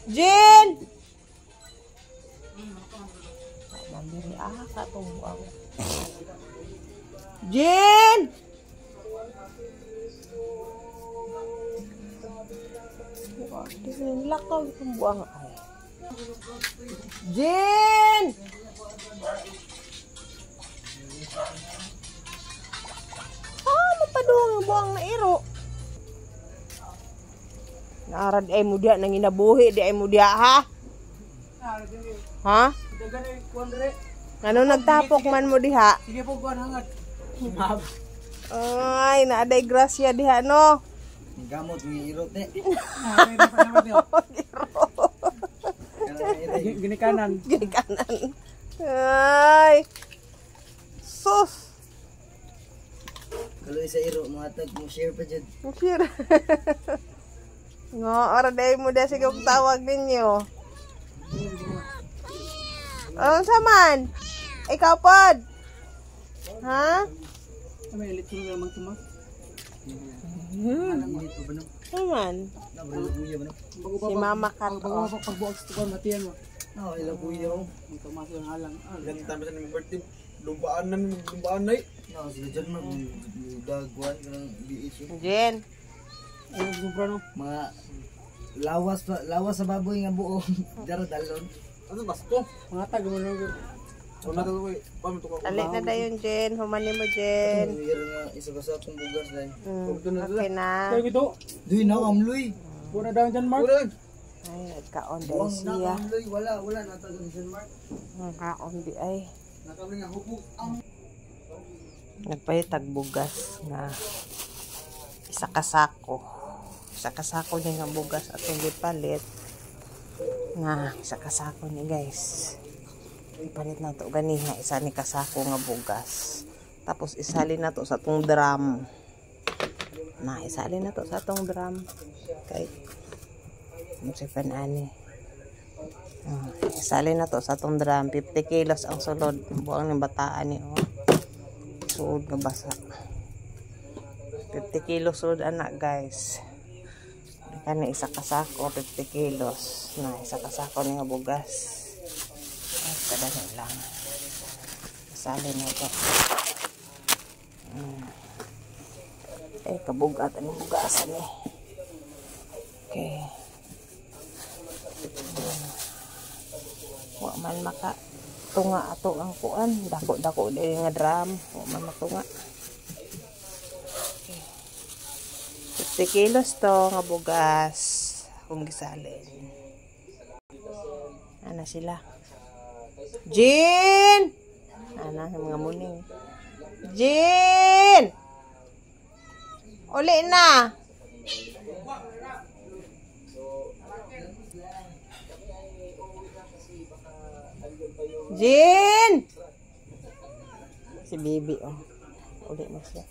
Jin! Nandiri aka itong buwang. Jin! Lakaw itong buwang. Jin! Mapadung ang buwang na iro. Naarad ay mo diya nang inabuhi di ay mo diya ha? Ha? Ano nagtapok man mo diha? Sige po kuan hangat. Ay, naaday grasya diha no. Gamot ni iro te. Ginikanan. Ginikanan. Ay. Sus. Kalau isa iro mo atag mo share pa jud. Share. Ngo, ora day mo da sige tawag ninyo. Saman? Ikaw pod? Ha? May elektro naman tumak. Dito ba no? Saman? Nabro kuya ba no? Si Mama Kat. Pagbuok sa kuan matiyan mo. No, ila kuya mo. Tumas yung halang. Ilang time sa nang birthday, lumbaan na No, sila dyan mo dagwan kanang biis. Jen. Ano sobra no? Mga lawas sa baboy nga buo. Daro dalon. Ano basto? Mga tag mo no. Wala ka ko, paano to ka? Dali na dayon Jen. Humani mo Jen. Iro nga isa ka sa akong bugas dai. Okay na. Kaya gito. Duy na amloy. Pura daw dyan Mark. Ay, nagkaon dahil Buwang na siya. amloy wala na tagon sa mark. Nagkaon di ay. Nakami nga hupog. Nagpahitag bugas nga isa kasako. Isa kasako din nga bugas at hindi palit. Nga, isa kasako ni guys. Ipalit na to ganiha isa ni kasako nga bugas. Tapos isali na to sa tong drum. Na isali na to sa tong drum. Kay musipan ani. Isali na to sa tong drum. 50 kilos ang sulod. Buang ng bataan ni sulod nga basa. 50 kilos sulod anak guys. Kani isa kasako 50 kilos. Na isa kasako ni nga bugas. Ay, kadali lang. Isali na to. Eh, kabugat ang bugasan eh. Okay. Wa man maka tunga ato ang kuan. Dako-dako din nga drum. Wa man matunga. Okay. 50 kilos to nga bugas. Kung gisalin. Ana sila. Jin! Ana sa mga muning. Jin! Uli na! Jin! Si Bibi, oh. Uli na siya.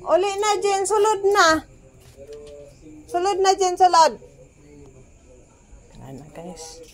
Uli na, Jin. Sulod na. Sulod na, Jin. Sulod. Ano, guys.